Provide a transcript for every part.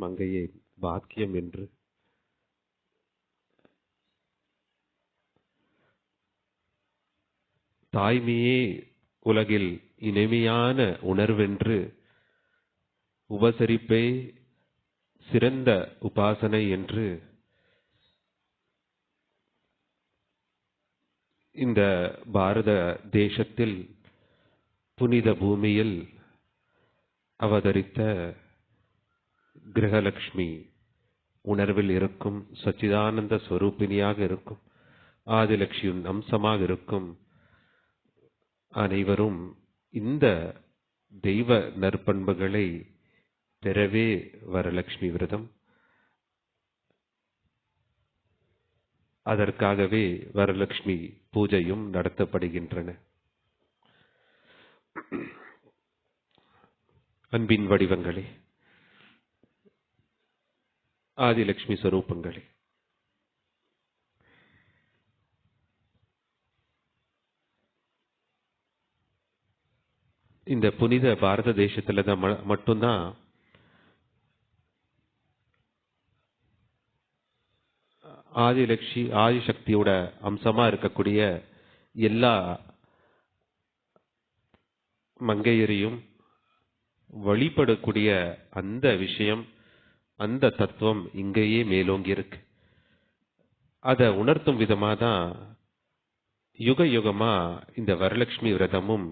மங்கையை பாக்கியம் என்று தாய்மையே உலகில் இனிமையான உணர்வென்று உபசரிப்பே சிறந்த உபாசனை என்று இந்த பாரத தேசத்தில் புனித பூமியில் அவதரித்த கிரகலட்சுமி உணர்வில் இருக்கும் சச்சிதானந்த ஸ்வரூபிணியாக இருக்கும் ஆதிலட்சுமியின் அம்சமாக இருக்கும் அனைவரும் இந்த தெய்வ நற்பண்புகளை பெறவே வரலட்சுமி விரதம். அதற்காகவே வரலட்சுமி பூஜையும் நடத்தப்படுகின்றன. அன்பின் வடிவங்களே, ஆதிலட்சுமி ஸ்வரூபங்களே, இந்த புனித பாரத தேசத்துல தான் மட்டும்தான் ஆதிசக்தியோட அம்சமா இருக்கக்கூடிய எல்லா மங்கையரையும் வழிபடக்கூடிய அந்த விஷயம், அந்த தத்துவம் இங்கேயே மேலோங்கி இருக்கு. அதை உணர்த்தும் விதமா தான் யுக யுகமா இந்த வரலட்சுமி விரதமும்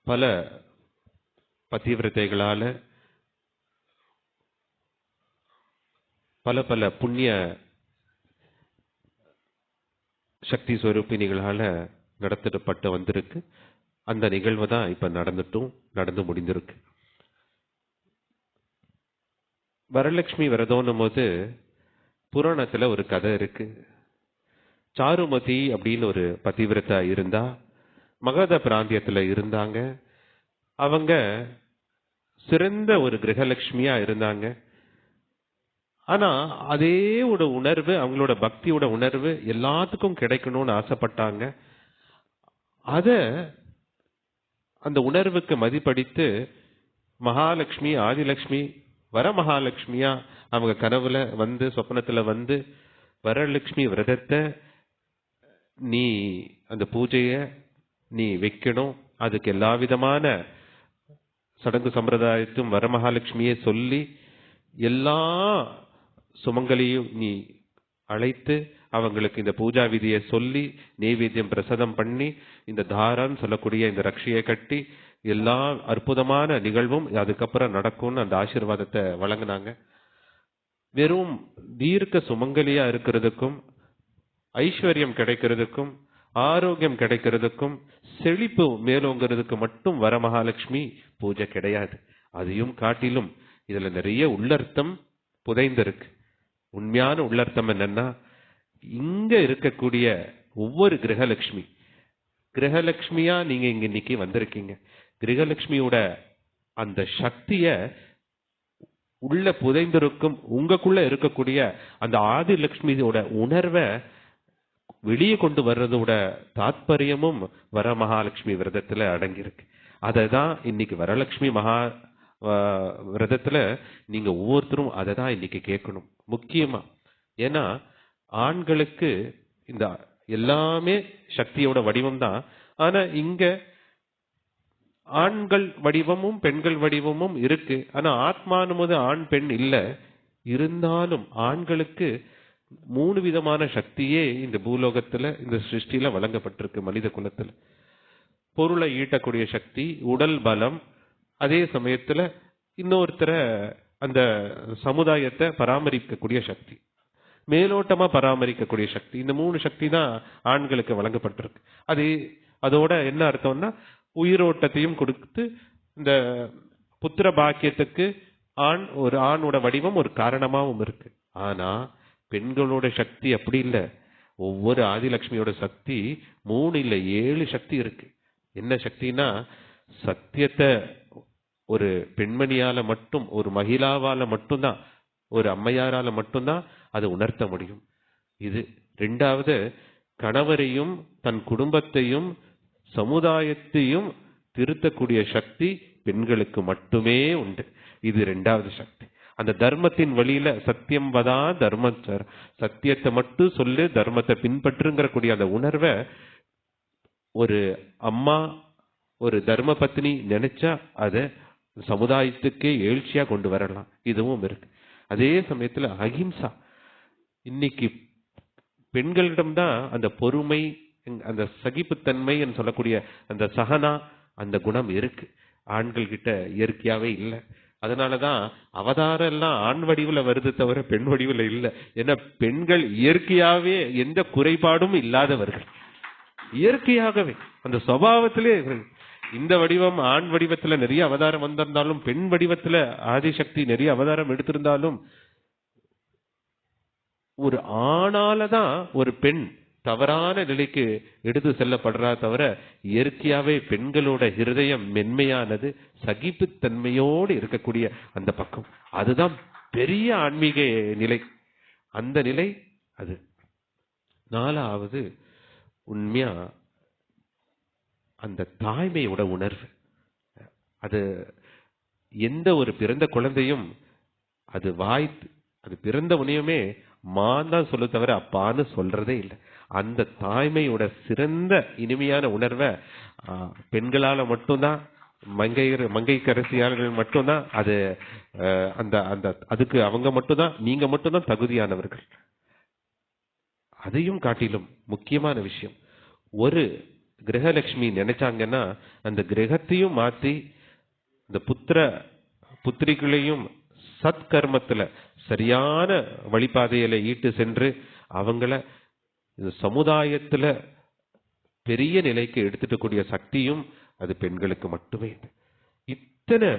பல பதிவிரதைகளால பல பல புண்ணிய சக்தி ஸ்வரூபிணிகளால நடத்தப்பட்டு வந்திருக்கு. அந்த நிகழ்வு தான் இப்ப நடந்து முடிந்திருக்கு. வரலட்சுமி விரதம்னும் போது புராணத்துல ஒரு கதை இருக்கு. சாருமதி அப்படின்னு ஒரு பதிவிரதா இருந்தா, மகத பிராந்தியத்துல இருந்தாங்க. அவங்க சிறந்த ஒரு கிரகலட்சுமியா இருந்தாங்க. ஆனா அதே ஒரு உணர்வு, அவங்களோட பக்தியோட உணர்வு எல்லாத்துக்கும் கிடைக்கணும்னு ஆசைப்பட்டாங்க. அந்த உணர்வுக்கு மதிப்பளித்து மகாலட்சுமி, ஆதிலட்சுமி, வரமகாலட்சுமியா அவங்க கனவுல வந்து, சொப்னத்துல வந்து, வரலட்சுமி விரதத்தை நீ அந்த பூஜைய நீ வைக்கணும், அதுக்கு எல்லா விதமான சடங்கு சம்பிரதாயத்தும் வரமகாலட்சுமியை சொல்லி எல்லா சுமங்களையும் நீ அழைத்து அவங்களுக்கு இந்த பூஜா விதியை சொல்லி நெய்வேத்தியம் பிரசாதம் பண்ணி இந்த தாரான்னு சொல்லக்கூடிய இந்த ரக்ஷையை கட்டி எல்லா அற்புதமான நிகழ்வும் அதுக்கப்புறம் நடக்கும்னு அந்த ஆசீர்வாதத்தை வழங்கினாங்க. வெறும் தீர்க்க சுமங்கலியா இருக்கிறதுக்கும், ஐஸ்வர்யம் கிடைக்கிறதுக்கும், ஆரோக்கியம் கிடைக்கிறதுக்கும், செழிப்பு மேலோங்கிறதுக்கு மட்டும் வரமகாலட்சுமி பூஜை கிடையாது. அதையும் காட்டிலும் இதுல நிறைய உள்ளர்த்தம் புதைந்திருக்கு. உண்மையான உள்ளர்த்தம் என்னன்னா, இங்க இருக்கக்கூடிய ஒவ்வொரு கிரகலட்சுமியா நீங்க இங்க இன்னைக்கு வந்திருக்கீங்க. கிரகலட்சுமியோட அந்த சக்திய உள்ள புதைந்திருக்கும், உங்களுக்குள்ள இருக்கக்கூடிய அந்த ஆதிலட்சுமியோட உணர்வை வெளியே கொண்டு வர்றதோட தாத்பரியமும் வரமகாலட்சுமி விரதத்துல அடங்கியிருக்கு. அததான் இன்னைக்கு வரலட்சுமி விரதத்துல நீங்க ஒவ்வொருத்தரும் அதை தான் இன்னைக்கு கேட்கணும் முக்கியமா. ஏன்னா ஆண்களுக்கு இந்த எல்லாமே சக்தியோட வடிவம் தான். ஆனா இங்க ஆண்கள் வடிவமும் பெண்கள் வடிவமும் இருக்கு. ஆனா ஆத்மானும் போது ஆண் பெண் இல்ல. இருந்தாலும் ஆண்களுக்கு 3 விதமான சக்தியே இந்த பூலோகத்துல, இந்த சிருஷ்டியில வழங்கப்பட்டிருக்கு. மனித குலத்துல பொருளை ஈட்டக்கூடிய சக்தி, உடல் பலம், அதே சமயத்துல இன்னொருத்தரை அந்த சமுதாயத்தை பராமரிக்கக்கூடிய சக்தி, மேலோட்டமா பராமரிக்கக்கூடிய சக்தி. இந்த 3 சக்தி தான் ஆண்களுக்கு வழங்கப்பட்டிருக்கு. அதோட என்ன அர்த்தம்னா, உயிரோட்டத்தையும் கொடுத்து இந்த புத்திர பாக்கியத்துக்கு ஒரு ஆணோட வடிவம் ஒரு காரணமாகவும் இருக்கு. ஆனா பெண்களோட சக்தி அப்படி இல்லை. ஒவ்வொரு ஆதிலட்சுமியோட சக்தி 3 இல்ல 7 சக்தி இருக்கு. என்ன சக்தினா, சத்தியத்தை ஒரு பெண்மணியால மட்டும், ஒரு மகிழாவால மட்டும்தான், ஒரு அம்மையாரால மட்டும்தான் அதை உணர்த்த முடியும். இது 2வது, கணவரையும் தன் குடும்பத்தையும் சமுதாயத்தையும் திருத்தக்கூடிய சக்தி பெண்களுக்கு மட்டுமே உண்டு. இது இரண்டாவது சக்தி. அந்த தர்மத்தின் வழியில சத்தியம் வதா தர்மம் சத்தியத்தை மட்டும் சொல்லு, தர்மத்தை பின்பற்றுங்கிற கூடிய அந்த உணர்வை ஒரு அம்மா, ஒரு தர்ம பத்னி நினைச்சா அதை சமுதாயத்துக்கே எழுச்சியா கொண்டு வரலாம். இதுவும் இருக்கு. அதே சமயத்துல அகிம்சா. இன்னைக்கு பெண்களிடம்தான் அந்த பொறுமை, அந்த சகிப்புத்தன்மை என்று சொல்லக்கூடிய அந்த சகனா, அந்த குணம் இருக்கு. ஆண்கள் கிட்ட இயற்கையாவே இல்லை. அதனாலதான் அவதாரம் எல்லாம் ஆண் வடிவுல வருது தவிர பெண் வடிவுல இல்லை. ஏன்னா பெண்கள் இயற்கையாவே எந்த குறைபாடும் இல்லாதவர்கள், இயற்கையாகவே அந்த சுபாவத்திலே. இந்த வடிவம் ஆண் வடிவத்துல நிறைய அவதாரம் வந்திருந்தாலும், பெண் வடிவத்துல ஆதிசக்தி நிறைய அவதாரம் எடுத்திருந்தாலும், ஒரு ஆணாலதான் ஒரு பெண் தவறான நிலைக்கு எடுத்து செல்லப்படுறா தவிர இயற்கையாவே பெண்களோட ஹிருதயம் மென்மையானது, சகிப்புத்தன்மையோடு இருக்கக்கூடிய அந்த பக்கம். அதுதான் பெரிய ஆன்மீக நிலை. அந்த நிலை அது. நாலாவது உண்மையா அந்த தாய்மையோட உணர்வு. அது எந்த ஒரு பிறந்த குழந்தையும் அது அது பிறந்த உடனேயுமே மான் தான் சொல்ல தவிர அப்பான்னு சொல்றதே இல்லை. அந்த தாய்மையோட சிறந்த இனிமையான உணர்வை பெண்களால மட்டும்தான், மங்கைக்கரசியாளர்கள் மட்டும்தான் அது அந்த அந்த அதுக்கு அவங்க மட்டும்தான், நீங்க மட்டும்தான் தகுதியானவர்கள். அதையும் காட்டிலும் முக்கியமான விஷயம், ஒரு கிரகலட்சுமி நினைச்சாங்கன்னா அந்த கிரகத்தையும் மாத்தி இந்த புத்திரிகளையும் சத்கர்மத்துல சரியான வழிபாதையில ஈட்டு சென்று அவங்கள சமுதாயத்துல பெரிய நிலைக்கு எடுத்துட்டு கூடிய சக்தியும் அது பெண்களுக்கு மட்டுமே. இத்தனை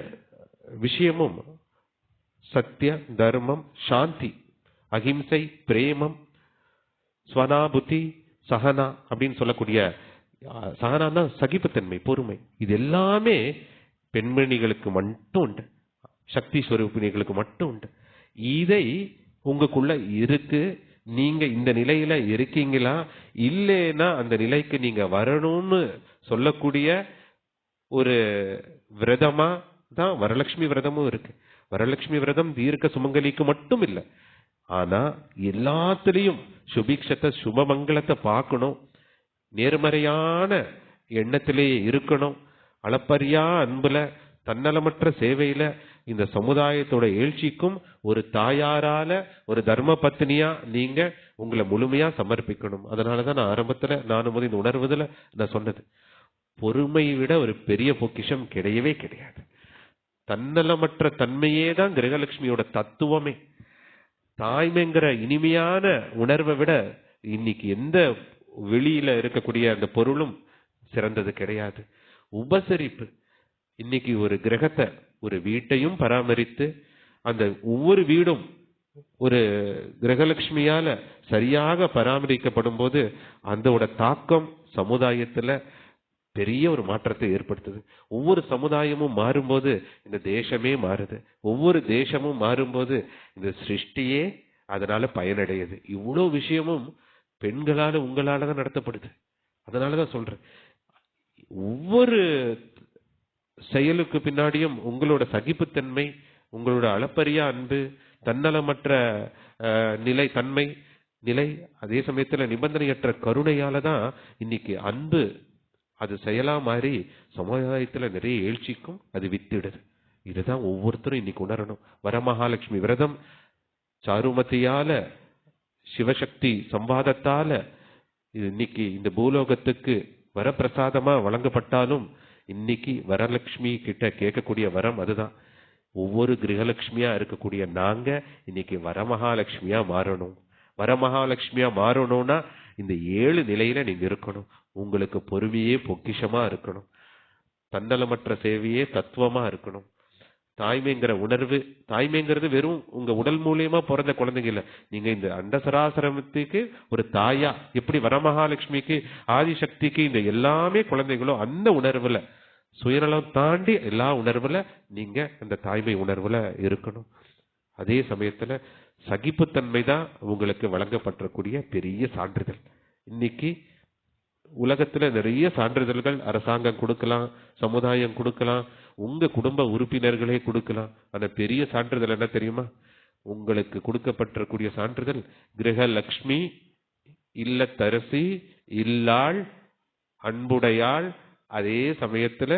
விஷயமும் சத்திய, தர்மம், சாந்தி, அகிம்சை, பிரேமம், ஸ்வனாபுத்தி, சகனா அப்படின்னு சொல்லக்கூடிய, சகனா சகிப்புத்தன்மை, பொறுமை, இது எல்லாமே பெண்மணிகளுக்கு மட்டும் உண்டு, சக்தி ஸ்வரூபிணிகளுக்கு மட்டும் உண்டு. இதை உங்களுக்குள்ள இருக்கு. நீங்க இந்த நிலையில இருக்கீங்களா, இல்லைன்னா அந்த நிலைக்கு நீங்க வரணும்னு சொல்லக்கூடிய ஒரு விரதமா தான் வரலட்சுமி விரதமும் இருக்கு. வரலட்சுமி விரதம் தீர்க்க சுமங்கலிக்கு மட்டும் இல்லை, ஆனா எல்லாத்திலையும் சுபிக்ஷத்தை, சுபமங்கலத்தை பார்க்கணும், நேர்மறையான எண்ணத்திலேயே இருக்கணும், அளப்பரியா அன்புல, தன்னலமற்ற சேவையில இந்த சமுதாயத்தோட எழுச்சிக்கும் ஒரு தாயாரால, ஒரு தர்ம பத்னியா நீங்க உங்களை முழுமையா சமர்ப்பிக்கணும். அதனாலதான் நான் ஆரம்பத்துல நானும் இந்த உணர்வுதுல நான் சொன்னது, பொறுமை விட ஒரு பெரிய பொக்கிஷம் கிடையவே கிடையாது. தன்னலமற்ற தன்மையே தான் கிரகலட்சுமியோட தத்துவமே. தாய்மைங்கிற இனிமையான உணர்வை விட இன்னைக்கு எந்த வெளியில இருக்கக்கூடிய அந்த பொருளும் சிறந்தது கிடையாது. உபசரிப்பு. இன்னைக்கு ஒரு கிரகத்தை, ஒரு வீட்டையும் பராமரித்து அந்த ஒவ்வொரு வீடும் ஒரு கிரகலட்சுமியால சரியாக பராமரிக்கப்படும் போது அதோட தாக்கம் சமுதாயத்துல பெரிய ஒரு மாற்றத்தை ஏற்படுத்துது. ஒவ்வொரு சமுதாயமும் மாறும்போது இந்த தேசமே மாறுது. ஒவ்வொரு தேசமும் மாறும்போது இந்த சிருஷ்டியே அதனால பயனடையுது. இவ்வளவு விஷயமும் பெண்களால, உங்களால தான் நடத்தப்படுது. அதனாலதான் சொல்றேன், ஒவ்வொரு செயலுக்கு பின்னாடியும் உங்களோட சகிப்புத்தன்மை, உங்களோட அளப்பரிய அன்பு, தன்னலமற்ற தன்மை நிலை, அதே சமயத்துல நிபந்தனையற்ற கருணையால தான் இன்னைக்கு அன்பு அது செயலா மாறி சமுதாயத்துல நிறைய எழுச்சிக்கும் அது வித்திடுது. இதுதான் ஒவ்வொருத்தரும் இன்னைக்கு உணரணும். வரமகாலட்சுமி விரதம் சாருமதியால, சிவசக்தி சம்பாதத்தால இன்னைக்கு இந்த பூலோகத்துக்கு வரப்பிரசாதமா வழங்கப்பட்டாலும், இன்னைக்கு வரலட்சுமி கிட்ட கேட்கக்கூடிய வரம் அதுதான். ஒவ்வொரு கிரகலட்சுமியா இருக்கக்கூடிய நாங்க இன்னைக்கு வரமகாலட்சுமியா மாறணும். வரமகாலட்சுமியா மாறணும்னா இந்த 7 நிலையில நீங்க இருக்கணும். உங்களுக்கு பொறுமையே பொக்கிஷமா இருக்கணும், தன்னலமற்ற சேவையே தத்துவமா இருக்கணும், தாய்மைங்கிற உணர்வு. தாய்மைங்கிறது வெறும் உங்க உடல் மூலியமா பிறந்த குழந்தைங்க இல்ல, நீங்க இந்த அண்டசராசிரமத்துக்கு ஒரு தாயா, எப்படி வரமகாலட்சுமிக்கு, ஆதிசக்திக்கு இந்த எல்லாமே குழந்தைகளோ அந்த உணர்வுல, சுயநலம் தாண்டி எல்லா உணர்வுல நீங்க அந்த தாய்மை உணர்வுல இருக்கணும். அதே சமயத்துல சகிப்புத்தன்மை தான் உங்களுக்கு வழங்கப்படக்கூடிய பெரிய சான்றிதழ். இன்னைக்கு உலகத்துல நிறைய சான்றிதழ்கள் அரசாங்கம் கொடுக்கலாம், சமுதாயம் கொடுக்கலாம், உங்க குடும்ப உறுப்பினர்களே கொடுக்கலாம். ஆனா பெரிய சான்றிதழ் என்ன தெரியுமா? உங்களுக்கு கொடுக்கப்பட்டிருக்கூடிய சான்றிதழ் கிரகலட்சுமி, இல்லத்தரசி, இல்லாள், அன்புடையாள், அதே சமயத்துல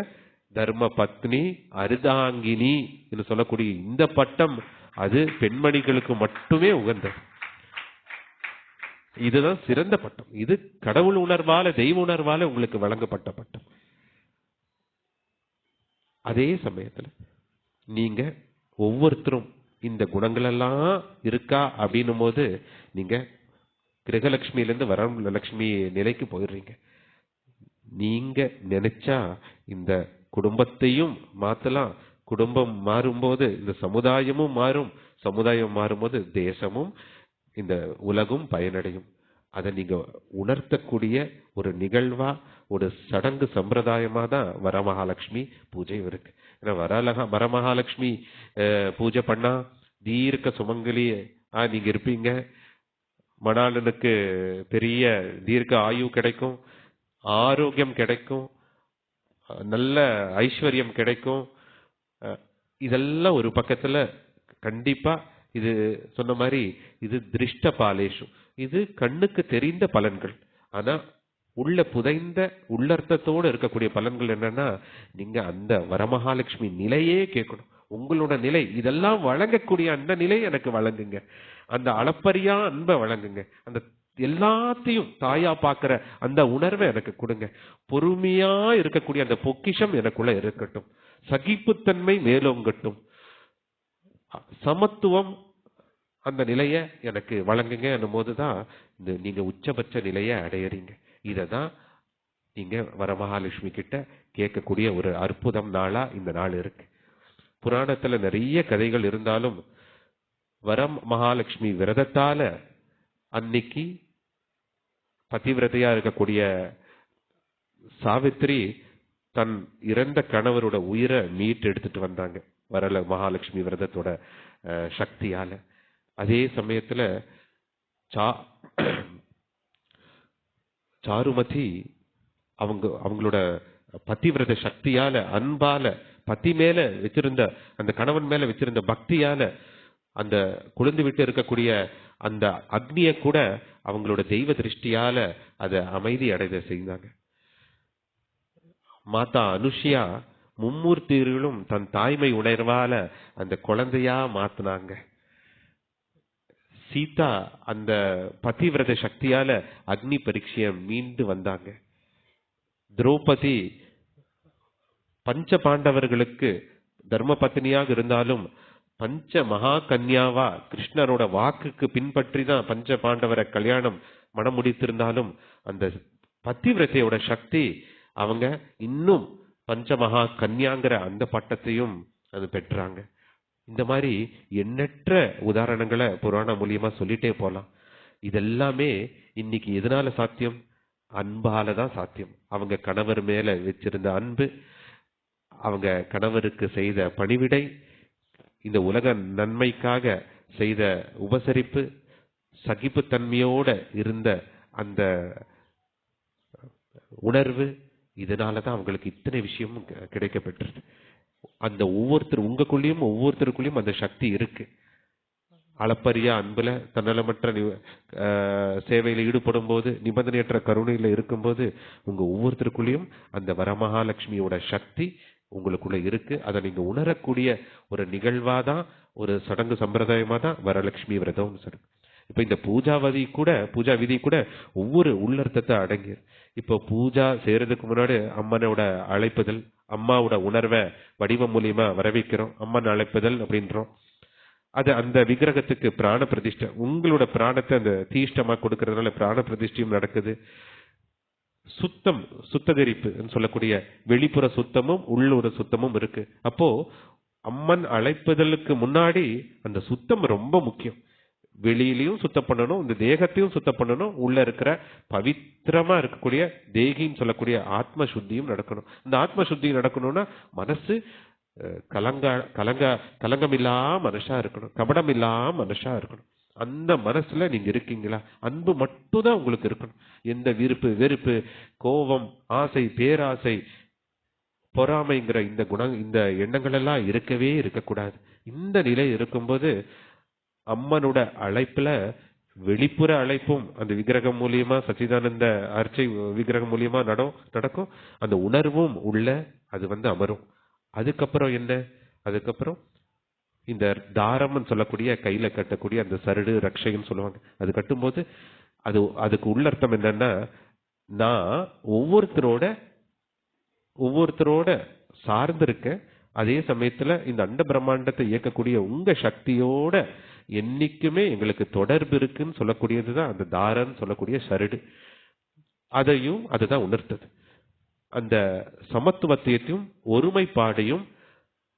தர்ம பத்னி, அர்தாங்கினி என்று சொல்லக்கூடிய இந்த பட்டம் அது பெண்மணிகளுக்கு மட்டுமே உகந்தது. இதுதான் சிறந்த பட்டம். இது கடவுள் உணர்வால, தெய்வ உணர்வால உங்களுக்கு வழங்கப்பட்ட பட்டம். அதே சமயத்துல நீங்க ஒவ்வொருத்தரும் இந்த குணங்கள் எல்லாம் இருக்கா அப்படின்னும் போது நீங்க கிரகலட்சுமியிலிருந்து வரலட்சுமி நிலைக்கு போயிடுறீங்க. நீங்க நினைச்சா இந்த குடும்பத்தையும் மாத்தலாம். குடும்பம் மாறும்போது இந்த சமுதாயமும் மாறும். சமுதாயம் மாறும்போது தேசமும் இந்த உலகும் பயனடையும். அதை நீங்க உணர்த்தக்கூடிய ஒரு நிகழ்வா, ஒரு சடங்கு சம்பிரதாயமா தான் வரமகாலட்சுமி பூஜை இருக்கு. ஏன்னா வரமகாலட்சுமி பூஜை பண்ணா தீர்க்க சுமங்கலி நீங்க இருப்பீங்க. மணாளனுக்கு பெரிய தீர்க்க ஆயு கிடைக்கும், ஆரோக்கியம் கிடைக்கும், நல்ல ஐஸ்வர்யம் கிடைக்கும். இதெல்லாம் ஒரு பக்கத்துல கண்டிப்பா இது சொன்ன மாதிரி இது திருஷ்ட பாலேஷு, இது கண்ணுக்கு தெரிந்த பலன்கள். ஆனா உள்ள புதைந்த உள்ளர்த்தத்தோடு இருக்கக்கூடிய பலன்கள் என்னன்னா, நீங்க அந்த வரமகாலட்சுமி நிலையே கேட்கணும். உங்களோட நிலை இதெல்லாம் வழங்கக்கூடிய அந்த நிலை எனக்கு வழங்குங்க. அந்த அளப்பரியா அன்பை வழங்குங்க. அந்த எல்லாத்தையும் தாயா பார்க்கிற அந்த உணர்வை எனக்கு கொடுங்க. பொறுமையா இருக்கக்கூடிய அந்த பொக்கிஷம் எனக்குள்ள இருக்கட்டும். சகிப்புத்தன்மை மேலோங்கட்டும். சமத்துவம் அந்த நிலைய எனக்கு வழங்குங்க என்னும் போதுதான் நீங்க உச்சபட்ச நிலையை அடையறீங்க. இததான் நீங்க வரமகாலட்சுமி கிட்ட கேட்கக்கூடிய ஒரு அற்புதம் நாளா இந்த நாள் இருக்கு. புராணத்துல நிறைய கதைகள் இருந்தாலும் வரமகாலட்சுமி விரதத்தால அன்னைக்கு பதிவிரதையா இருக்கக்கூடிய சாவித்திரி தன் இறந்த கணவரோட உயிரை மீட்டு எடுத்துட்டு வந்தாங்க வரல மகாலட்சுமி விரதத்தோட சக்தியால. அதே சமயத்துல சாருமதி அவங்களோட பதிவிரத சக்தியால, அன்பால, பதி மேல வச்சிருந்த அந்த கணவன் மேல வச்சிருந்த பக்தியால அந்த குளிர்ந்து விட்டு இருக்கக்கூடிய அந்த அக்னிய கூட அவங்களோட தெய்வ திருஷ்டியால அதை அமைதி அடைத செய்தாங்க. மாதா அனுஷியா மும்மூர்த்திகளும் தன் தாய்மை உணர்வால அந்த குழந்தையா மாத்தினாங்க. சீதா அந்த பதிவிரத சக்தியால அக்னி பரீட்சைய மீண்டு வந்தாங்க. திரௌபதி பஞ்ச பாண்டவர்களுக்கு தர்ம பத்னியாக இருந்தாலும் பஞ்ச மகா கன்யாவா கிருஷ்ணரோட வாக்குக்கு பின்பற்றி தான் பஞ்ச பாண்டவரை கல்யாணம் மனம் முடித்திருந்தாலும் அந்த பதிவிரதையோட சக்தி அவங்க இன்னும் பஞ்ச மகா கன்யாங்கிற அந்த பட்டத்தையும் அது பெற்றாங்க. இந்த மாதிரி எண்ணற்ற உதாரணங்களை புராணம் மூலியமா சொல்லிட்டே போலாம். இதெல்லாமே இன்னைக்கு எதனால சாத்தியம்? அன்பால தான் சாத்தியம். அவங்க கணவர் மேல வச்சிருந்த அன்பு, அவங்க கணவருக்கு செய்த பணிவிடை, இந்த உலக நன்மைக்காக செய்த உபசரிப்பு, சகிப்புத்தன்மையோட இருந்த அந்த உணர்வு, இதனாலதான் அவங்களுக்கு இத்தனை விஷயமும் கிடைக்கப்பெற்றது. அந்த ஒவ்வொருத்தருக்குள்ளேயும் அந்த சக்தி இருக்கு. அளப்பரிய அன்புல, தன்னலமற்ற சேவையில ஈடுபடும் போது, நிபந்தனையற்ற கருணையில இருக்கும்போது உங்க ஒவ்வொருத்தருக்குள்ளேயும் அந்த வரமகாலட்சுமியோட சக்தி உங்களுக்குள்ள இருக்கு. அதை நீங்க உணரக்கூடிய ஒரு நிகழ்வாதான், ஒரு சடங்கு சம்பிரதாயமா தான் வரலட்சுமி விரதம் சடங்கு. இப்ப இந்த பூஜா விதி கூட ஒவ்வொரு உள்ளர்த்தத்தை அடங்கி. இப்போ பூஜா செய்யறதுக்கு முன்னாடி அம்மனோட அழைப்புதல், அம்மாவோட உணர்வை வடிவம் மூலியமா வரவேற்கிறோம். அம்மன் அழைப்புதல் அப்படின்றோம். அது அந்த விக்கிரகத்துக்கு பிராண பிரதிஷ்டை, உங்களோட பிராணத்தை அந்த தீஷ்டமா கொடுக்கறதுனால பிராண பிரதிஷ்டையும் நடக்குது. சுத்தகரிப்பு சொல்லக்கூடிய வெளிப்புற சுத்தமும் உள்ளுற சுத்தமும் இருக்கு. அப்போ அம்மன் அழைப்புதலுக்கு முன்னாடி அந்த சுத்தம் ரொம்ப முக்கியம். வெளியிலையும் சுத்தம் பண்ணணும், இந்த தேகத்தையும் சுத்தம் பண்ணணும், உள்ள இருக்கிற பவித்திரமா இருக்கக்கூடிய தேகின்னு சொல்லக்கூடிய ஆத்ம சுத்தியும் நடக்கணும். இந்த ஆத்ம சுத்தி நடக்கணும்னா மனசு கலங்கம் இல்லாம மனுஷா இருக்கணும், கபடம் இல்லாம மனுஷா இருக்கணும். அந்த மனசுல நீங்க இருக்கீங்களா? அன்பு மட்டும் தான் உங்களுக்கு இருக்கணும். எந்த விருப்பு வெறுப்பு, கோபம், ஆசை, பேராசை, பொறாமைங்கிற இந்த எண்ணங்கள் எல்லாம் இருக்கவே இருக்கக்கூடாது. இந்த நிலை இருக்கும்போது அம்மனோட அழைப்புல வெளிப்புற அழைப்பும் அந்த விக்கிரகம் மூலியமா, சச்சிதானந்த அர்ச்சை விக்கிரகம் மூலியமா நடக்கும். அந்த உணர்வும் உள்ள அது அமரும். அதுக்கப்புறம் என்ன? அதுக்கப்புறம் இந்த தாரம்னு சொல்லக்கூடிய கையில கட்டக்கூடிய அந்த சரடு ரக்ஷைன்னு சொல்லுவாங்க. அது கட்டும்போது அதுக்கு உள்ளர்த்தம் என்னன்னா, நான் ஒவ்வொருத்தரோட சார்ந்திருக்க, அதே சமயத்துல இந்த அண்ட பிரம்மாண்டத்தை இயக்கக்கூடிய உங்க சக்தியோட என்னைக்குமே எங்களுக்கு தொடர்பு இருக்குன்னு சொல்லக்கூடியதுதான் அந்த தாரன்னு சொல்லக்கூடிய சரடு. அதுதான் உணர்த்தது. அந்த சமத்துவத்தையும் ஒருமைப்பாடையும்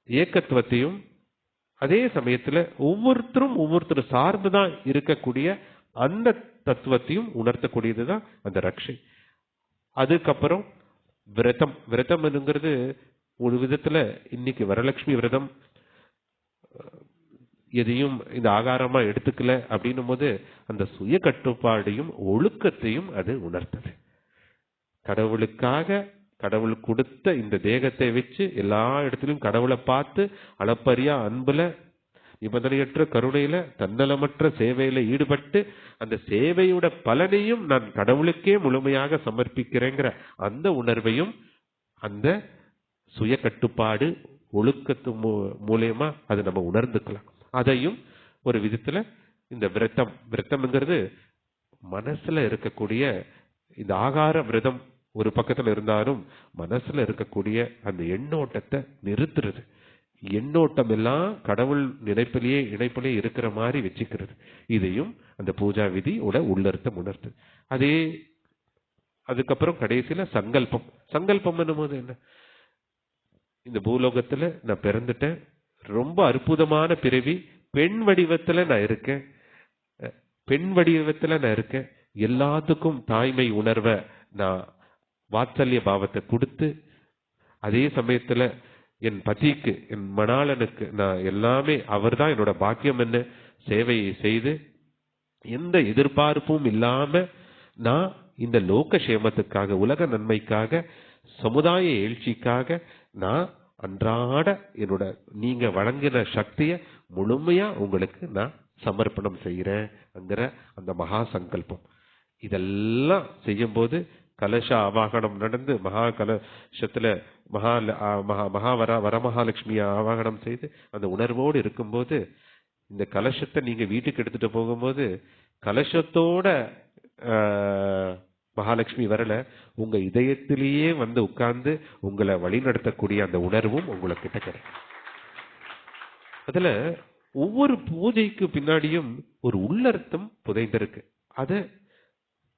ஏக்கத்துவத்தையும் அதே சமயத்துல ஒவ்வொருத்தரும் சார்ந்துதான் இருக்கக்கூடிய அந்த தத்துவத்தையும் உணர்த்தக்கூடியதுதான் அந்த ரக்ஷை. அதுக்கப்புறம் விரதம்ங்கிறது ஒரு விதத்துல இன்னைக்கு வரலட்சுமி விரதம் எதையும் இந்த ஆகாரமா எடுத்துக்கல அப்படின்னும் போது அந்த சுய கட்டுப்பாடையும் ஒழுக்கத்தையும் அது உணர்த்தது. கடவுள் கொடுத்த இந்த தேகத்தை வச்சு எல்லா இடத்திலும் கடவுளை பார்த்து அளப்பரியா அன்புல, நிபந்தனையற்ற கருணையில, தன்னலமற்ற சேவையில ஈடுபட்டு அந்த சேவையோட பலனையும் நான் கடவுளுக்கே முழுமையாக சமர்ப்பிக்கிறேங்கிற அந்த உணர்வையும் அந்த சுய கட்டுப்பாடு ஒழுக்கத்து மூலியமா அதை நம்ம உணர்ந்துக்கலாம். அதையும் ஒரு விதத்துல இந்த விரதம்ங்கிறது மனசுல இருக்கக்கூடிய இந்த ஆகார விரதம் ஒரு பக்கத்துல இருந்தாலும் மனசுல இருக்கக்கூடிய அந்த எண்ணோட்டத்தை நிறுத்துறது. எண்ணோட்டம் எல்லாம் கடவுள் இணைப்பிலேயே இருக்கிற மாதிரி வச்சுக்கிறது. இதையும் அந்த பூஜா விதி உள்ளர்த்தம் உணர்த்து. அதுக்கப்புறம் கடைசியில சங்கல்பம் என்னும்போது என்ன? இந்த பூலோகத்துல நான் பிறந்துட்டேன், ரொம்ப அற்புதமான பிறவி, பெண் வடிவத்துல நான் இருக்கேன். எல்லாத்துக்கும் தாய்மை உணர்வை நான் வாத்சல்ய பாவத்தை கொடுத்து, அதே சமயத்துல என் பதிக்கு, என் மணாளனுக்கு நான் எல்லாமே அவர்தான் என்னோட பாக்கியம் என்ன சேவையை செய்து எந்த எதிர்பார்ப்பும் இல்லாம நான் இந்த லோக சேமத்துக்காக, உலக நன்மைக்காக, சமுதாய எழுச்சிக்காக நான் அன்றாட என்னோட நீங்க வழங்கின சக்தியை முழுமையா உங்களுக்கு நான் சமர்ப்பணம் செய்யறேங்கிற அந்த மகா சங்கல்பம். இதெல்லாம் செய்யும் போது கலச ஆவாகனம் நடந்து மகா கலசத்துல வரமகாலட்சுமியை ஆவாகனம் செய்து அந்த உணர்வோடு இருக்கும்போது, இந்த கலசத்தை நீங்க வீட்டுக்கு எடுத்துட்டு போகும்போது கலசத்தோட மகாலட்சுமி வரல, உங்க இதயத்திலேயே உட்கார்ந்து உங்களை வழி நடத்தக்கூடிய அந்த உணர்வும் உங்களுக்கு கிட்ட கிடைக்கும். அதுல ஒவ்வொரு பூஜைக்கு பின்னாடியும் ஒரு உள்ளர்த்தம் புதைந்திருக்கு.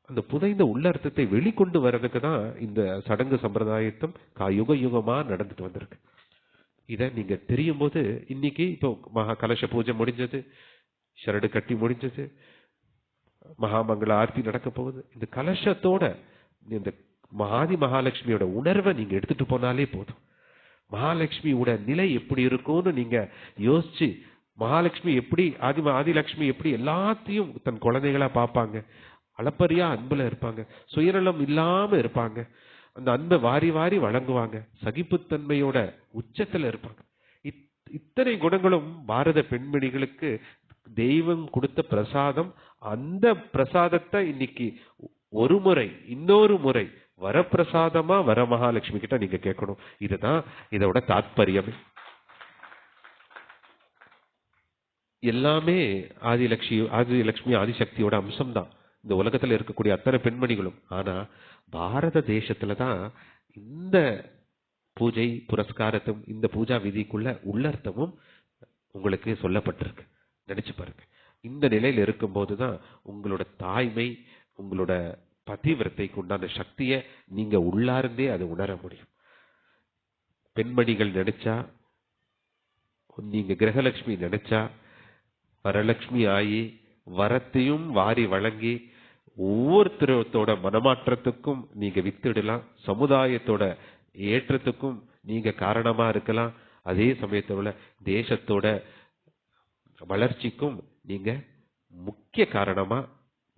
அந்த புதைந்த உள்ளர்த்தத்தை வெளிக்கொண்டு வர்றதுக்கு தான் இந்த சடங்கு சம்பிரதாயத்தும் யுக யுகமா நடந்துட்டு வந்திருக்கு. இத நீங்க தெரியும் போது, இன்னைக்கு இப்போ மகா கலச பூஜை முடிஞ்சது, ஷரடு கட்டி முடிஞ்சது, மகாமங்கள ஆர்த்தி நடக்க போகுது. இந்த கலசத்தோட இந்த மகாலட்சுமியோட உணர்வை நீங்க எடுத்துட்டு போனாலே போதும். மகாலட்சுமியோட நிலை எப்படி இருக்கும்னு நீங்க யோசிச்சு, மகாலட்சுமி எப்படி ஆதிலட்சுமி எப்படி எல்லாத்தையும் தன் குழந்தைகளா பார்ப்பாங்க, அளப்பரியா அன்புல இருப்பாங்க, சுயநலம் இல்லாம இருப்பாங்க, அந்த அன்பை வாரி வாரி வழங்குவாங்க, சகிப்புத்தன்மையோட உச்சத்துல இருப்பாங்க. இத்தனை குணங்களும் பாரத பெண்மணிகளுக்கு தெய்வம் கொடுத்த பிரசாதம். அந்த பிரசாதத்தை இன்னைக்கு ஒரு முறை இன்னொரு முறை வரப்பிரசாதமா மகாலட்சுமி கிட்ட நீங்க கேட்கணும். இதுதான் இதோட தாத்பரியமே. எல்லாமே ஆதிலட்சுமி ஆதிசக்தியோட அம்சம்தான் இந்த உலகத்துல இருக்கக்கூடிய அத்தனை பெண்மணிகளும். ஆனா பாரத தேசத்துலதான் இந்த பூஜை புரஸ்காரத்தும் இந்த பூஜா விதிக்குள்ள உள்ளர்த்தமும் உங்களுக்கு சொல்லப்பட்டிருக்கு. நினைச்சு பாருங்க. இந்த நிலையில இருக்கும் போதுதான் உங்களோட தாய்மை, உங்களோட பதிவிரத்தைக்கு உண்டான சக்தியை நீங்க உள்ளார்ந்தே அதை உணர முடியும். பெண்மணிகள் நினைச்சா, நீங்க கிரகலட்சுமி நினைச்சா வரலட்சுமி ஆகி வரத்தையும் வாரி வழங்கி ஒவ்வொருத்தரோட மனமாற்றத்துக்கும் நீங்க வித்திடலாம். சமுதாயத்தோட ஏற்றத்துக்கும் நீங்க காரணமா இருக்கலாம். அதே சமயத்தோட தேசத்தோட வளர்ச்சிக்கும் நீங்க முக்கிய காரணமா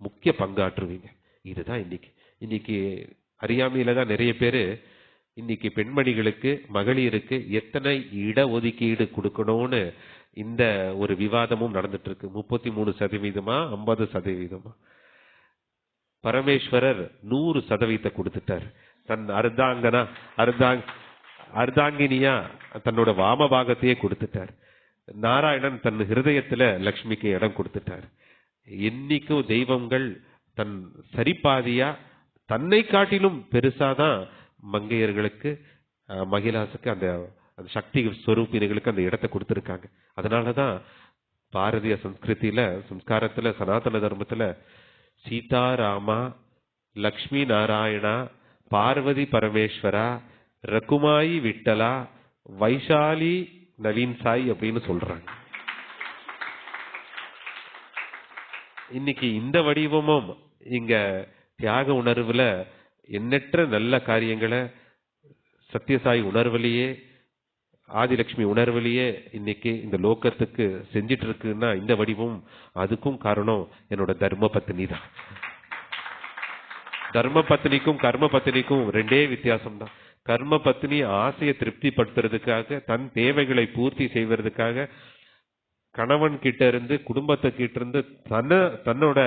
முக்கிய பங்காற்றுவீங்க. இதுதான் இன்னைக்கு இன்னைக்கு அறியாமையில தான் நிறைய பேரு இன்னைக்கு பெண்மணிகளுக்கு மகளிருக்கு எத்தனை இட ஒதுக்கீடு கொடுக்கணும்னு இந்த ஒரு விவாதமும் நடந்துட்டு இருக்கு. 33% 50%. பரமேஸ்வரர் 100% கொடுத்துட்டார். தன் அர்த்தாங்கினியா தன்னோட வாமபாகத்தையே கொடுத்துட்டார். நாராயணன் தன் ஹிருதயத்துல லக்ஷ்மிக்கு இடம் கொடுத்துட்டார். என்னைக்கும் தெய்வங்கள் தன் சரிபாதியா தன்னை காட்டிலும் பெருசாதான் மங்கையர்களுக்கு மகிழாசுக்கு அந்த சக்தி ஸ்வரூபினிகளுக்கு அந்த இடத்தை கொடுத்திருக்காங்க. அதனாலதான் பாரதிய சம்ஸ்கிருதியில சம்ஸ்காரத்துல சனாதன தர்மத்துல சீதாராமா, லக்ஷ்மி நாராயணா, பார்வதி பரமேஸ்வரா, ரகுமாயி விட்டலா, வைஷாலி நவீன் சாய் அப்படின்னு சொல்றாங்க. இன்னைக்கு இந்த வடிவமும் இங்க தியாக உணர்வுல எண்ணற்ற நல்ல காரியங்களை சத்யசாய் உணர்வுலயே ஆதிலட்சுமி உணர்வுலயே இன்னைக்கு இந்த லோகத்துக்கு செஞ்சிட்டு இருக்குன்னா இந்த வடிவம் அதுக்கும் காரணம் என்னோட தர்ம பத்னி தான். தர்ம பத்னிக்கும் கர்ம பத்னிக்கும் ரெண்டே வித்தியாசம் தான். கர்ம பத்னி ஆசையை திருப்திப்படுத்துறதுக்காக தன் தேவைகளை பூர்த்தி செய்வதற்காக கணவன் கிட்ட இருந்து குடும்பத்தை கிட்ட இருந்து தன்னோட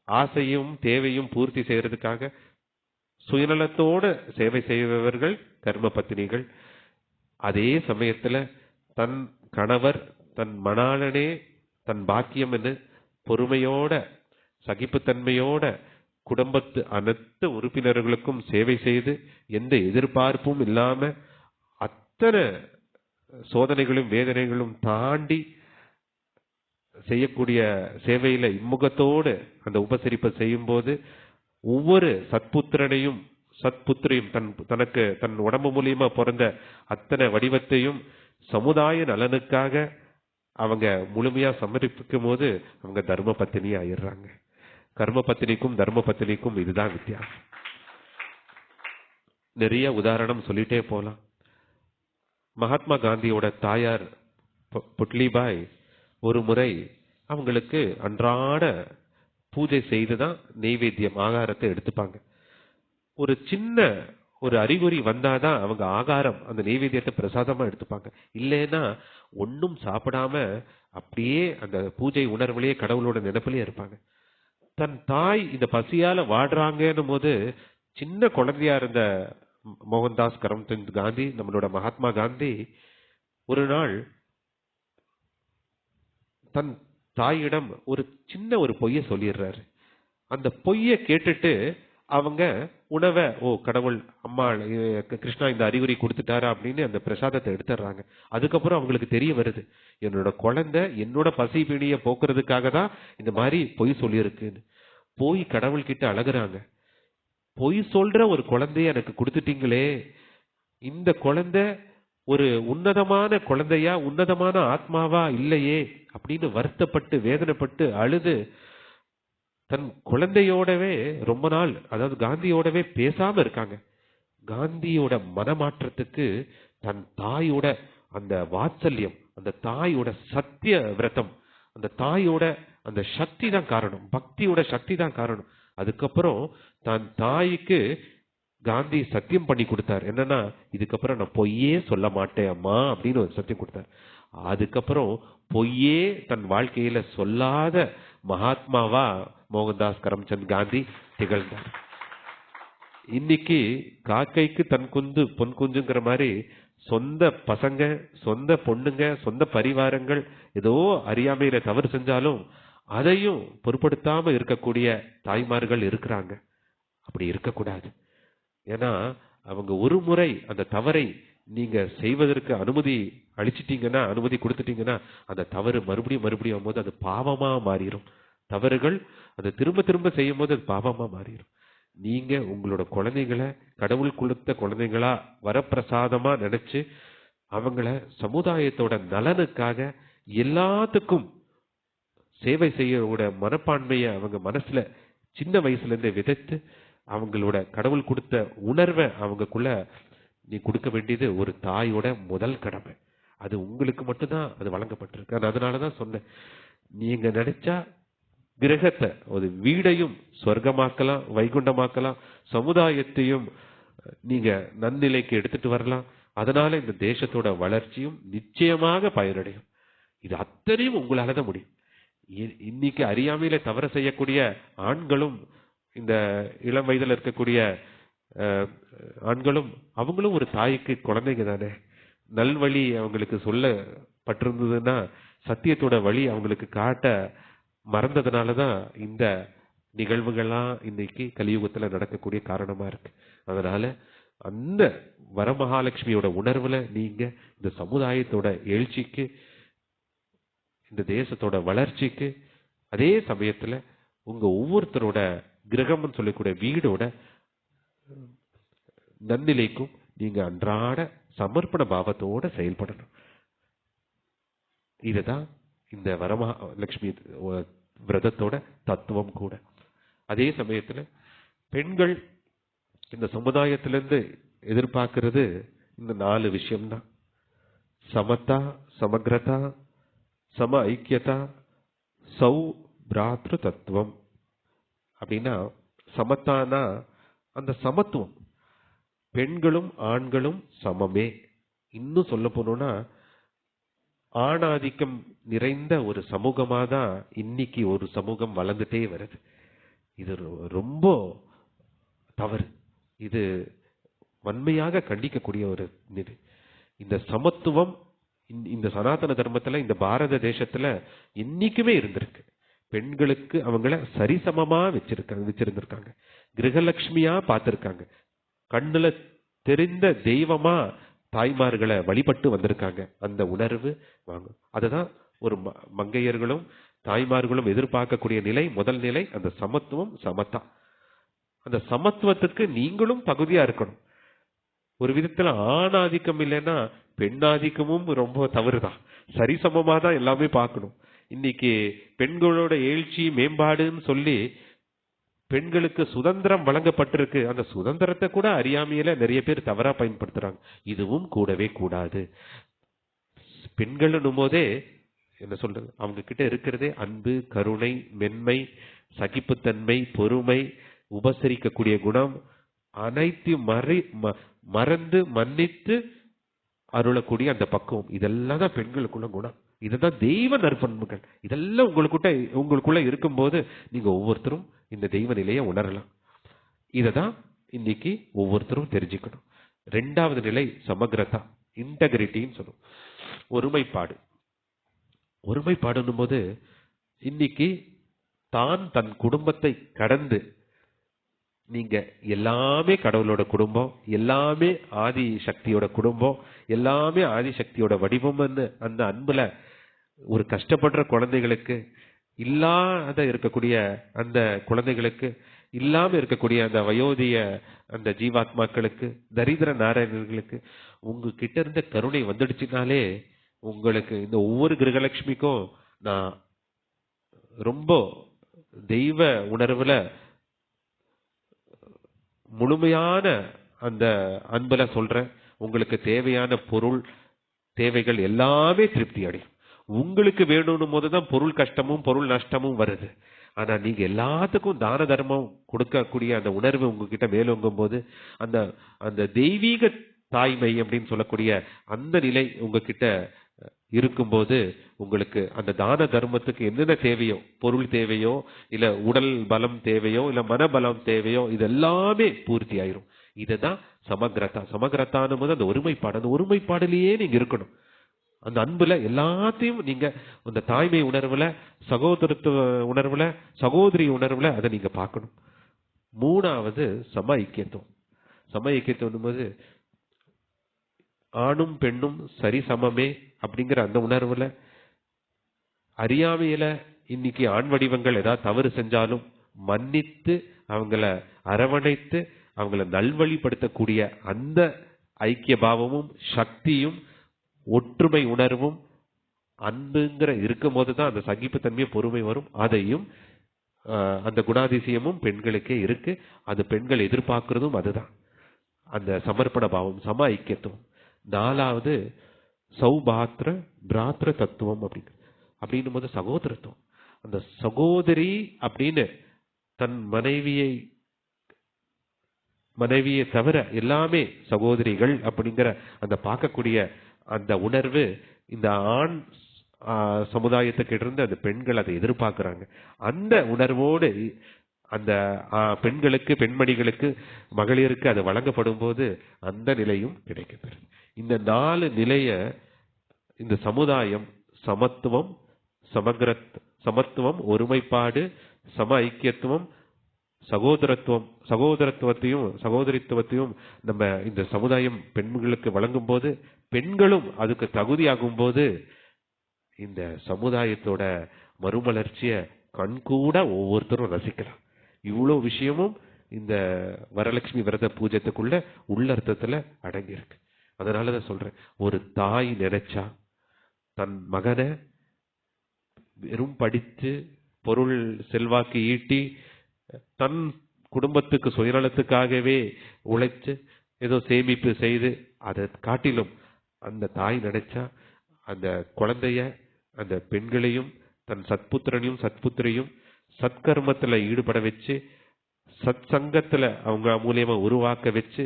ஆசையும் தேவையும் பூர்த்தி செய்யறதுக்காக சுயநலத்தோட சேவை செய்பவர்கள் கர்ம பத்னிகள். அதே சமயத்துல தன் கணவர் தன் மணாளனே தன் பாக்கியம் என்று பொறுமையோட சகிப்புத்தன்மையோட குடும்பத்து அனைத்து உறுப்பினர்களுக்கும் சேவை செய்து எந்த எதிர்பார்ப்பும் இல்லாம அத்தனை சோதனைகளும் வேதனைகளும் தாண்டி செய்யக்கூடிய சேவையில இம்முகத்தோடு அந்த உபசரிப்பை செய்யும் போது ஒவ்வொரு சத்புத்திரனையும் சத்புத்திரியும் தனக்கு தன் உடம்பு மூலியமா பிறந்த அத்தனை வடிவத்தையும் சமுதாய நலனுக்காக அவங்க முழுமையா சமர்ப்பிக்கும் போது அவங்க தர்ம பத்தினி ஆயிடுறாங்க. கர்ம பத்தினிக்கும் தர்ம பத்தினிக்கும் இதுதான் வித்தியாசம். நிறைய உதாரணம் சொல்லிட்டே போலாம். மகாத்மா காந்தியோட தாயார் புட்லிபாய் ஒரு முறை அவங்களுக்கு அன்றாட பூஜை செய்துதான் நெய்வேத்தியம் ஆகாரத்தை எடுத்துப்பாங்க. ஒரு சின்ன ஒரு அறிகுறி வந்தாதான் அவங்க ஆகாரம் அந்த நெய்வேத்தியத்தை பிரசாதமா எடுத்துப்பாங்க. இல்லைன்னா ஒன்னும் சாப்பிடாம அப்படியே அந்த பூஜை உணர்வுலயே கடவுளோட நினைப்பிலேயே இருப்பாங்க. தன் தாய் இந்த பசியால வாடுறாங்கன்னு போது சின்ன குழந்தையா இருந்த மோகன்தாஸ் கரம்சந்த் காந்தி, நம்மளோட மகாத்மா காந்தி, ஒரு நாள் தன் தாயிடம் ஒரு சின்ன ஒரு பொய்ய சொல்லிடுறாரு. அந்த பொய்ய கேட்டுட்டு அவங்க உணவை கடவுள் அம்மா கிருஷ்ணா இந்த அறிகுறி கொடுத்துட்டாரா அப்படின்னு அந்த பிரசாதத்தை எடுத்துடுறாங்க. அதுக்கப்புறம் அவங்களுக்கு தெரிய வருது, என்னோட குழந்தை என்னோட பசி பிணிய போக்குறதுக்காக தான் இந்த மாதிரி பொய் சொல்லியிருக்குன்னு. போய் கடவுள் கிட்ட அழகுறாங்க. பொய் சொல்ற ஒரு குழந்தைய எனக்கு கொடுத்துட்டீங்களே, இந்த குழந்தை ஒரு உன்னதமான குழந்தையா உன்னதமான ஆத்மாவா இல்லையே அப்படின்னு வருத்தப்பட்டு வேதனைப்பட்டு அழுது தன் குழந்தையோடவே ரொம்ப நாள், அதாவது காந்தியோடவே பேசாம இருக்காங்க. காந்தியோட மனமாற்றத்துக்கு தன் தாயோட அந்த வாத்சல்யம், அந்த தாயோட சத்திய விரதம், அந்த தாயோட அந்த சக்தி தான் காரணம், பக்தியோட சக்தி தான் காரணம். அதுக்கப்புறம் தன் தாய்க்கு காந்தி சத்தியம் பண்ணி கொடுத்தார். என்னன்னா, இதுக்கப்புறம் நான் பொய்யே சொல்ல மாட்டேன் அம்மா அப்படின்னு ஒரு சத்தியம் கொடுத்தார். அதுக்கப்புறம் பொய்யே தன் வாழ்க்கையில சொல்லாத மகாத்மாவா மோகன்தாஸ் கரம்சந்த் காந்தி திகழ்ந்தார். இன்னைக்கு காக்கைக்கு தன் குஞ்சு பொன் குஞ்சுங்கிற மாதிரி சொந்த பசங்க, சொந்த பொண்ணுங்க, சொந்த பரிவாரங்கள் ஏதோ அறியாமையில தவறு செஞ்சாலும் அதையும் பொருட்படுத்தாம இருக்கக்கூடிய தாய்மார்கள் இருக்கிறாங்க. அப்படி இருக்கக்கூடாது. ஏன்னா அவங்க ஒரு முறை அந்த தவறை நீங்க செய்வதற்கு அனுமதி அளிச்சிட்டீங்கன்னா, அனுமதி கொடுத்துட்டீங்கன்னா, அந்த தவறு மறுபடியும் போது அது பாவமா மாறிடும். தவறுகள் அதை திரும்ப திரும்ப செய்யும் போது அது பாவமா மாறிடும். நீங்க உங்களோட குழந்தைகளை கடவுள் கொடுத்த குழந்தைகளா வரப்பிரசாதமா நினைச்சு அவங்கள சமுதாயத்தோட நலனுக்காக எல்லாத்துக்கும் சேவை செய்ய மனப்பான்மைய அவங்க மனசுல சின்ன வயசுல இருந்தே விதைத்து அவங்களோட கடவுள் கொடுத்த உணர்வை அவங்களுக்குள்ள நீ கொடுக்க வேண்டியது ஒரு தாயோட முதல் கடமை. அது உங்களுக்கு மட்டும்தான் அது வழங்கப்பட்டிருக்கு. அதனாலதான் சொன்னேன், நீங்க நினைச்சா கிரகத்தை ஒரு வீடையும் சொர்க்கமாக்கலாம், வைகுண்டமாக்கலாம், சமுதாயத்தையும் நீங்க நன்னிலைக்கு எடுத்துட்டு வரலாம். அதனால இந்த தேசத்தோட வளர்ச்சியும் நிச்சயமாக பயனடையும். இது அத்தனையும் உங்களால தான் முடியும். இன்னைக்கு அறியாமையில தவறு செய்யக்கூடிய ஆண்களும், இந்த இளம் வயதுல இருக்கக்கூடிய ஆண்களும், அவங்களும் ஒரு தாய்க்கு குழந்தைங்க தானே. நல்வழி அவங்களுக்கு சொல்லப்பட்டிருந்ததுன்னா சத்தியத்தோட வழி அவங்களுக்கு காட்ட மறந்ததுனாலதான் இந்த நிகழ்வுகள்லாம் இன்னைக்கு கலியுகத்துல நடக்கக்கூடிய காரணமா இருக்கு. அதனால அந்த வரமகாலட்சுமியோட உணர்வுல நீங்க இந்த சமுதாயத்தோட எழுச்சிக்கு, இந்த தேசத்தோட வளர்ச்சிக்கு, அதே சமயத்துல உங்க ஒவ்வொருத்தரோட கிரகம்னு சொல்லக்கூடிய வீடோட நன்னிலைக்கும் நீங்க அன்றாட சமர்ப்பண பாவத்தோட செயல்படணும். இதுதான் இந்த வரமகாலட்சுமி விரதத்தோட தத்துவம் கூட. அதே சமயத்துல பெண்கள் இந்த சமுதாயத்திலிருந்து எதிர்பார்க்கிறது இந்த 4 விஷயம்தான். சமதா, சமக்ரதா, சம ஐக்கியதா, சௌ பிராத்ரு தத்துவம். அப்படின்னா சமத்தானா அந்த சமத்துவம், பெண்களும் ஆண்களும் சமமே. இன்னும் சொல்ல போனோம்னா ஆணாதிக்கம் நிறைந்த ஒரு சமூகமா தான் இன்னைக்கு ஒரு சமூகம் வளர்ந்துட்டே வருது. இது ரொம்ப தவறு. இது வன்மையாக கண்டிக்கக்கூடிய ஒரு இது. இந்த சமத்துவம் இந்த சனாதன தர்மத்துல, இந்த பாரத தேசத்துல என்னைக்குமே இருந்திருக்கு. பெண்களுக்கு அவங்கள சரிசமமா வச்சிருந்திருக்காங்க. கிரகலட்சுமியா பார்த்திருக்காங்க. கண்ணுல தெரிந்த தெய்வமா தாய்மார்களை வழிபட்டு வந்திருக்காங்க. அந்த உணர்வு வாங்க. அதுதான் ஒரு மங்கையர்களும் தாய்மார்களும் எதிர்பார்க்கக்கூடிய நிலை. முதல் நிலை அந்த சமத்துவம், சமத்தா. அந்த சமத்துவத்துக்கு நீங்களும் தகுதியா இருக்கணும். ஒரு விதத்துல ஆணாதிக்கம் இல்லைன்னா பெண்ணாதிக்கமும் ரொம்ப தவறுதான். சரிசமமா தான் எல்லாமே பார்க்கணும். இன்னைக்கு பெண்களோட எழுச்சி மேம்பாடுன்னு சொல்லி பெண்களுக்கு சுதந்திரம் வழங்கப்பட்டிருக்கு. அந்த சுதந்திரத்தை கூட அறியாமையில நிறைய பேர் தவறா பயன்படுத்துறாங்க. இதுவும் கூடவே கூடாது. பெண்கள் போதே என்ன சொல்றது, அவங்க கிட்ட இருக்கிறதே அன்பு, கருணை, மென்மை, சகிப்புத்தன்மை, பொறுமை, உபசரிக்கக்கூடிய குணம், அனைத்தையும் மறந்து மன்னித்து அருளக்கூடிய அந்த பக்குவம். இதெல்லாம் தான் பெண்களுக்குள்ள குணம். இதுதான் தெய்வ நற்பண்புகள். இதெல்லாம் உங்களுக்குள்ள இருக்கும்போது நீங்க ஒவ்வொருத்தரும் இந்த தெய்வ நிலையை உணரலாம். இததான் இன்னைக்கு ஒவ்வொருத்தரும் தெரிஞ்சுக்கணும். 2வது நிலை சமக்ரதா, இன்டெகிரிட்டின்னு சொல்லுவோம். ஒருமைப்பாடு. ஒருமைப்பாடுன்னும் போது இன்னைக்கு தான் தன் குடும்பத்தை கடந்து, நீங்க எல்லாமே கடவுளோட குடும்பம், எல்லாமே ஆதி சக்தியோட குடும்பம், எல்லாமே ஆதி சக்தியோட வடிவம்னு அந்த அன்புல ஒரு கஷ்டப்படுற குழந்தைகளுக்கு, இல்லாத இருக்கக்கூடிய அந்த குழந்தைகளுக்கு, இல்லாம இருக்கக்கூடிய அந்த வயோதிய அந்த ஜீவாத்மாக்களுக்கு, தரித்திர நாராயணர்களுக்கு உங்ககிட்ட இருந்த கருணை வந்துடுச்சுனாலே உங்களுக்கு இந்த ஒவ்வொரு கிரகலட்சுமிக்கும் நான் ரொம்ப தெய்வ உணர்வுல முழுமையான அந்த அன்புல சொல்றேன். உங்களுக்கு தேவையான பொருள் தேவைகள் எல்லாமே திருப்தி அடையும். உங்களுக்கு வேணும் போதுதான் பொருள் கஷ்டமும் பொருள் நஷ்டமும் வருது. ஆனா நீங்க எல்லாத்துக்கும் தான தர்மம் கொடுக்கக்கூடிய அந்த உணர்வு உங்ககிட்ட மேலோங்கும் போது, அந்த அந்த தெய்வீக தாய்மை அப்படின்னு சொல்லக்கூடிய அந்த நிலை உங்ககிட்ட இருக்கும்போது, உங்களுக்கு அந்த தான தர்மத்துக்கு என்னென்ன தேவையோ, பொருள் தேவையோ, இல்ல உடல் பலம் தேவையோ, இல்ல மனபலம் தேவையோ, இது எல்லாமே பூர்த்தி ஆயிரும். இதுதான் சமக்ரதா. சமக்ரதானும் போது அந்த ஒருமைப்பாடு. அந்த ஒருமைப்பாடுலயே நீங்க இருக்கணும். அந்த அன்புல எல்லாத்தையும் நீங்க அந்த தாய்மை உணர்வுல, சகோதரத்துவ உணர்வுல, சகோதரி உணர்வுல அதை நீங்க பார்க்கணும். 3வது சம ஐக்கியத்துவம். சம ஐக்கியத்துவம் போது ஆணும் பெண்ணும் சரிசமமே அப்படிங்கிற அந்த உணர்வுல, அறியாமையில இன்னைக்கு ஆண் வடிவங்கள் ஏதாவது தவறு செஞ்சாலும் மன்னித்து அவங்கள அரவணைத்து அவங்கள நல்வழிப்படுத்தக்கூடிய அந்த ஐக்கிய பாவமும் சக்தியும் ஒற்றுமை உணர்வும் அன்புங்கிற இருக்கும் போதுதான் அந்த சகிப்புத்தன்மை பொறுமை வரும். அதையும் அந்த குணாதிசயமும் பெண்களுக்கே இருக்கு. அது பெண்கள் எதிர்பார்க்கிறதும் அதுதான், அந்த சமர்ப்பண பாவம், சம ஐக்கியத்துவம். 4வது சௌபாத்ர பிராத்ர தத்துவம் அப்படின்னும் போது சகோதரத்துவம். அந்த சகோதரி அப்படின்னு தன் மனைவியை தவிர எல்லாமே சகோதரிகள் அப்படிங்கிற அந்த பார்க்கக்கூடிய அந்த உணர்வு இந்த ஆண் சமுதாயத்துக்கு இருந்து அந்த பெண்கள் அதை எதிர்பார்க்கிறாங்க. அந்த உணர்வோடு அந்த பெண்களுக்கு, பெண்மணிகளுக்கு, மகளிருக்கு அது வழங்கப்படும் போது அந்த நிலையும் கிடைக்கப்பெறும். இந்த 4 நிலைய இந்த சமுதாயம் சமத்துவம், சமத்துவம், ஒருமைப்பாடு, சம ஐக்கியத்துவம், சகோதரித்துவத்தையும் நம்ம இந்த சமுதாயம் பெண்களுக்கு வழங்கும் போது, பெண்களும் அதுக்கு தகுதியாகும் போது இந்த சமுதாயத்தோட மறுமலர்ச்சிய கண்கூட ஒவ்வொருத்தரும் ரசிக்கலாம். இவ்வளவு விஷயமும் இந்த வரலட்சுமி விரத பூஜைக்குள்ள உள்ளர்த்தத்துல அடங்கியிருக்கு. அதனாலதான் சொல்றேன், ஒரு தாய் நினைச்சா தன் மகனை வெறும் படித்து பொருள் செல்வாக்கு ஈட்டி தன் குடும்பத்துக்கு சுயநலத்துக்காகவே உழைச்சு ஏதோ சேமிப்பு செய்து அதை காட்டிலும் அந்த தாய் நினைச்சா அந்த குழந்தைய, அந்த பெண்களையும், தன் சத்புத்திரையும் சத்கர்மத்துல ஈடுபட வச்சு சத் சங்கத்துல அவங்க மூலியமா உருவாக்க வச்சு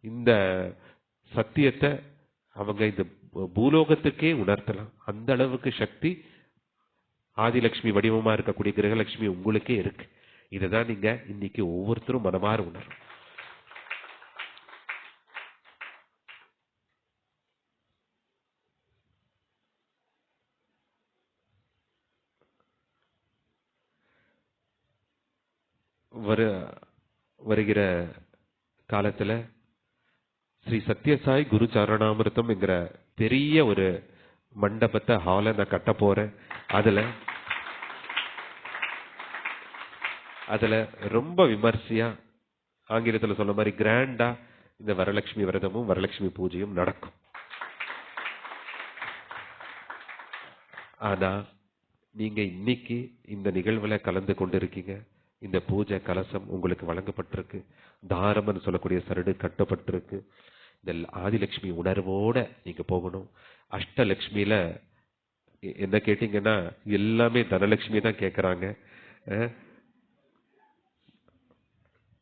இந்த சத்தியத்தை அவங்க இந்த பூலோகத்துக்கே உணர்த்தலாம். அந்த அளவுக்கு சக்தி ஆதிலட்சுமி வடிவமா இருக்கக்கூடிய கிரகலட்சுமி உங்களுக்கே இருக்கு. இதைதான் நீங்க இன்னைக்கு ஒவ்வொருத்தரும் மனமாற உணரும். வருகிற காலத்துல ஸ்ரீ சத்யசாய் குரு சரணாமிர்தம் என்கிற பெரிய ஒரு மண்டபத்தை ஹாலை நான் கட்ட போறேன். அதுல ரொம்ப விமர்சையா, ஆங்கிலத்துல சொல்ல மாதிரி கிராண்டா இந்த வரலட்சுமி விரதமும் வரலட்சுமி பூஜையும் நடக்கும். ஆனா நீங்க இன்னைக்கு இந்த நிகழ்வுல கலந்து கொண்டிருக்கீங்க. இந்த பூஜை கலசம் உங்களுக்கு வழங்கப்பட்டிருக்கு. தாரம்னு சொல்லக்கூடிய சரடு கட்டப்பட்டிருக்கு. இந்த ஆதிலட்சுமி உணர்வோட நீங்க போகணும். அஷ்டலட்சுமியில என்ன கேட்டீங்கன்னா எல்லாமே தனலட்சுமி தான் கேட்கறாங்க.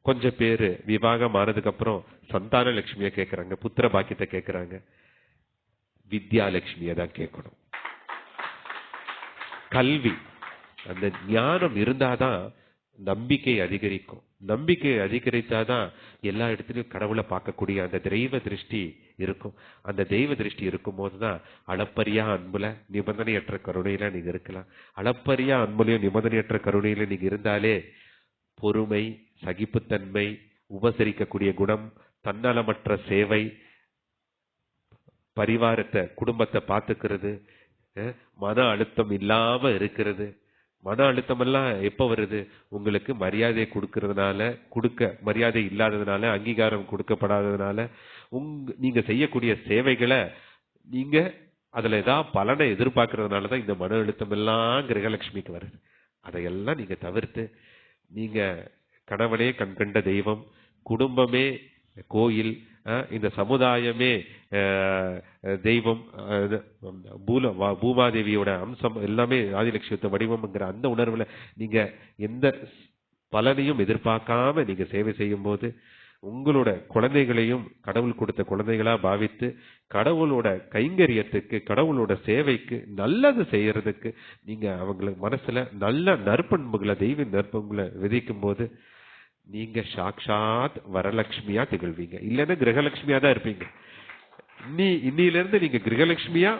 கொஞ்சம் பேரு விவாகம் ஆனதுக்கு அப்புறம் சந்தான லட்சுமியை கேட்கறாங்க, புத்திர பாக்கியத்தை கேட்கறாங்க. வித்யாலட்சுமியை தான் கேட்கணும். கல்வி, அந்த ஞானம் இருந்தாதான் நம்பிக்கை அதிகரிக்கும். நம்பிக்கை அதிகரித்தாதான் எல்லா இடத்துலயும் கடவுளை பார்க்கக்கூடிய அந்த தெய்வ திருஷ்டி இருக்கும். அந்த தெய்வ திருஷ்டி இருக்கும் போதுதான் அளப்பரியா அன்புல நிபந்தனையற்ற கருணையில நீங்க இருக்கலாம். அளப்பரியா அன்புலையும் நிபந்தனையற்ற கருணையில நீங்க இருந்தாலே பொறுமை, சகிப்புத்தன்மை, உபசரிக்கக்கூடிய குணம், தன்னலமற்ற சேவை, பரிவாரத்தை, குடும்பத்தை பார்த்துக்கிறது, மன அழுத்தம் இல்லாம இருக்கிறது. மன அழுத்தம் எல்லாம் எப்ப வருது? உங்களுக்கு மரியாதை கொடுக்கறதுனால, மரியாதை இல்லாததுனால, அங்கீகாரம் கொடுக்கப்படாததுனால, நீங்க செய்யக்கூடிய சேவைகளை நீங்க அதுல ஏதாவது பலனை எதிர்பார்க்கறதுனாலதான் இந்த மன அழுத்தம் எல்லாம் கிரகலட்சுமிக்கு வருது. அதையெல்லாம் நீங்க தவிர்த்து, நீங்க கணவனே கண்கண்ட தெய்வம், குடும்பமே கோயில், இந்த சமுதாயமே தெய்வம், பூமாதேவியோட அம்சம் எல்லாமே ஆதிலட்சுமி வடிவம்ங்கிற அந்த உணர்வுல நீங்க எந்த பலனையும் எதிர்பார்க்காம நீங்க சேவை செய்யும் போது உங்களோட குழந்தைகளையும் கடவுள் கொடுத்த குழந்தைகளா பாவித்து கடவுளோட கைங்கரியத்துக்கு, கடவுளோட சேவைக்கு, நல்லது செய்யறதுக்கு நீங்க அவங்களுக்கு மனசுல நல்ல நற்பண்புகளை, தெய்வ நற்பண்புகளை விதைக்கும் போது நீங்க சாக்ஷாத் வரலட்சுமியா திகழ்வீங்க. இல்லைன்னா கிரகலட்சுமியா தான் இருப்பீங்க. இன்னில இருந்து நீங்க கிரகலட்சுமியா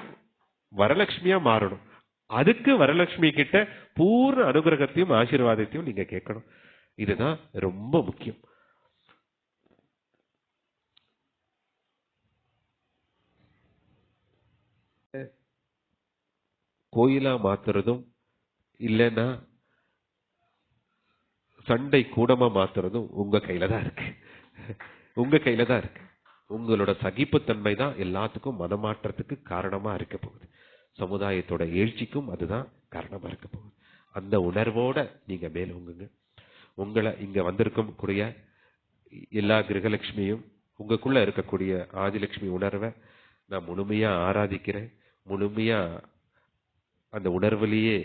வரலட்சுமியா மாறணும். அதுக்கு வரலட்சுமி கிட்ட பூர்ண அனுகிரகத்தையும் ஆசீர்வாதத்தையும் நீங்க கேட்கணும். இதுதான் ரொம்ப முக்கியம். கோயிலா மாத்துறதும் இல்லைன்னா சண்டை கூடமா மாத்துறதும் உங்க கையில தான் இருக்கு. உங்க கையில தான் இருக்கு. உங்களோட சகிப்புத்தன்மை தான் எல்லாத்துக்கும் மனமாற்றத்துக்கு காரணமா இருக்க போகுது. சமுதாயத்தோட எழுச்சிக்கும் அதுதான் காரணமா இருக்க போகுது. அந்த உணர்வோட நீங்க மேலோங்குங்க. உங்களை இங்க வந்திருக்கும் கூடிய எல்லா கிரகலட்சுமியும், உங்களுக்குள்ள இருக்கக்கூடிய ஆதிலட்சுமி உணர்வை நான் முழுமையா ஆராதிக்கிறேன். முழுமையா அந்த உணர்விலேயே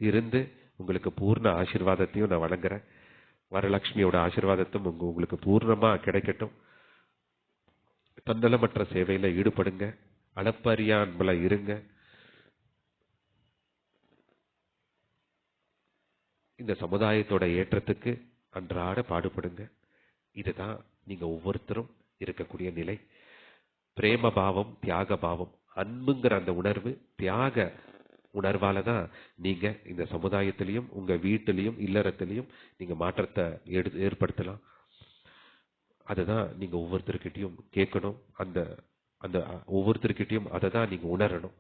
இருந்து உங்களுக்கு பூர்ண ஆசீர்வாதத்தையும் நான் வழங்குறேன். வரலட்சுமியோட ஆசீர்வாதத்தும் உங்களுக்கு பூர்ணமா கிடைக்கட்டும். தன்னலமற்ற சேவையில ஈடுபடுங்க. அளப்பரிய அன்புல இருங்க. இந்த சமுதாயத்தோட ஏற்றத்துக்கு அன்றாட பாடுபடுங்க. இதுதான் நீங்க ஒவ்வொருத்தரும் இருக்கக்கூடிய நிலை. பிரேம பாவம், தியாக பாவம், அன்புங்கிற அந்த உணர்வு, தியாக உணர்வால தான் நீங்க இந்த சமுதாயத்திலையும் உங்க வீட்டிலையும் இல்லறத்திலையும் நீங்க மாற்றத்தை ஏற்படுத்தலாம். அதுதான் நீங்க ஒவ்வொருத்தருக்கிட்டையும் கேட்கணும். அந்த அந்த ஒவ்வொருத்தருக்கிட்டையும் அதை தான் நீங்க உணரணும்.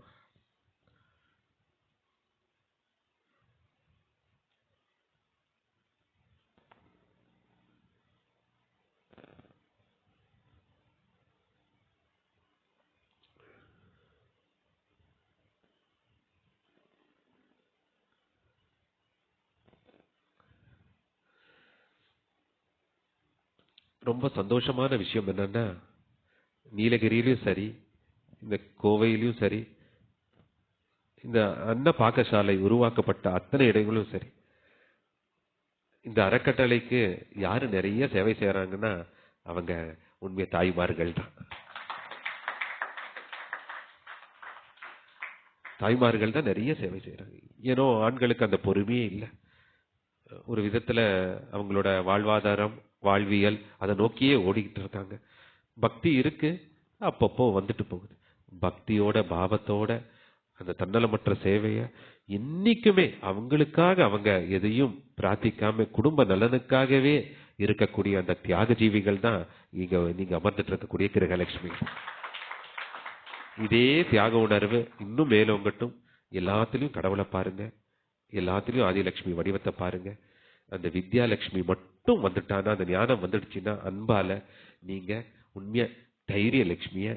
ரொம்ப சந்தோஷமான விஷயம் என்னன்னா, நீலகிரியிலும் சரி, இந்த கோவையிலும் சரி, இந்த அன்ன பாக்கசாலை உருவாக்கப்பட்ட அத்தனை இடங்களும் சரி, இந்த அறக்கட்டளைக்கு யாரு நிறைய சேவை செய்யறாங்கன்னா அவங்க உண்மைய தாய்மார்கள் தான். தாய்மார்கள் தான் நிறைய சேவை செய்யறாங்க. ஏனோ ஆண்களுக்கு அந்த பொறுமையே இல்லை. ஒரு விதத்துல அவங்களோட வாழ்வாதாரம், வாழ்வியல் அதை நோக்கியே ஓடிக்கிட்டு இருக்காங்க. பக்தி இருக்கு, அப்பப்போ வந்துட்டு போகுது. பக்தியோட பாவத்தோட அந்த தன்னலமற்ற சேவைய என்னைக்குமே அவங்களுக்காக அவங்க எதையும் பிரார்த்திக்காம குடும்ப நலனுக்காகவே இருக்கக்கூடிய அந்த தியாக ஜீவிகள் தான் நீங்க அமர்ந்துட்டு இருக்கக்கூடிய கிரகலட்சுமி. இதே தியாக உணர்வு இன்னும் மேலோங்கட்டும். எல்லாத்திலையும் கடவுளை பாருங்க, எல்லாத்திலையும் ஆதிலட்சுமி வடிவத்தை பாருங்க. அந்த வித்யாலட்சுமி மட்டும் வந்துட்டானா, அந்த ஞானம் வந்துடுச்சுன்னா அன்பால நீங்க உண்மைய தைரிய லட்சுமிய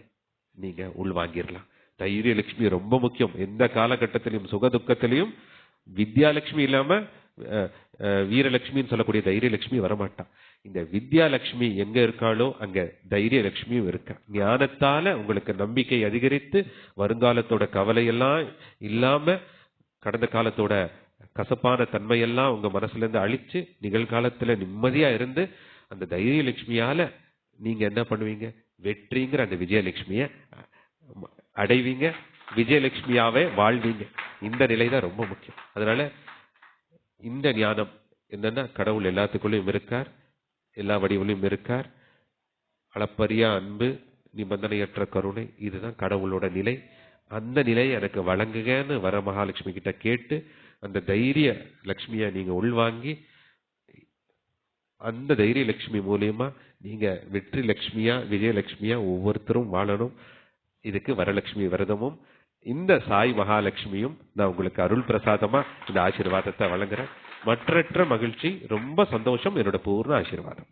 நீங்க உள்வாங்கிடலாம். தைரிய லட்சுமி ரொம்ப முக்கியம். எந்த காலகட்டத்திலையும் சுக துக்கத்திலையும் வித்யாலட்சுமி இல்லாம வீரலட்சுமின்னு சொல்லக்கூடிய தைரிய லட்சுமி வரமாட்டா. இந்த வித்யாலட்சுமி எங்க இருக்காளோ அங்க தைரிய லட்சுமியும் இருக்கா. ஞானத்தால உங்களுக்கு நம்பிக்கை அதிகரித்து வருங்காலத்தோட கவலையெல்லாம் இல்லாம கடந்த காலத்தோட கசப்பான தன்மையெல்லாம் உங்க மனசுல இருந்து அழிச்சு நிகழ்காலத்துல நிம்மதியா இருந்து அந்த தைரிய லட்சுமியால நீங்க என்ன பண்ணுவீங்க? வெற்றிங்கிற அந்த விஜயலட்சுமிய அடைவீங்க. விஜயலட்சுமியாவே வாழ்வீங்க. இந்த நிலைதான் ரொம்ப முக்கியம். அதனால இந்த ஞானம் என்னன்னா, கடவுள் எல்லாத்துக்குள்ளயும் இருக்கார், எல்லா வடிவிலும் இருக்கார். அளப்பரிய அன்பு, நிபந்தனையற்ற கருணை, இதுதான் கடவுளோட நிலை. அந்த நிலையை எனக்கு வழங்குகன்னு வர மகாலட்சுமி கிட்ட கேட்டு அந்த தைரிய லட்சுமியை நீங்க உள்வாங்கி அந்த தைரிய லட்சுமி மூலியமா நீங்க வெற்றி லட்சுமியா விஜயலட்சுமியா ஒவ்வொருத்தரும் வாழணும். இதுக்கு வரலட்சுமி விரதமும் இந்த சாய் மகாலட்சுமியும் நான் உங்களுக்கு அருள் பிரசாதமா இந்த ஆசீர்வாதத்தை வழங்குறேன். மற்றற்ற மகிழ்ச்சி, ரொம்ப சந்தோஷம், என்னோட பூர்ண ஆசீர்வாதம்.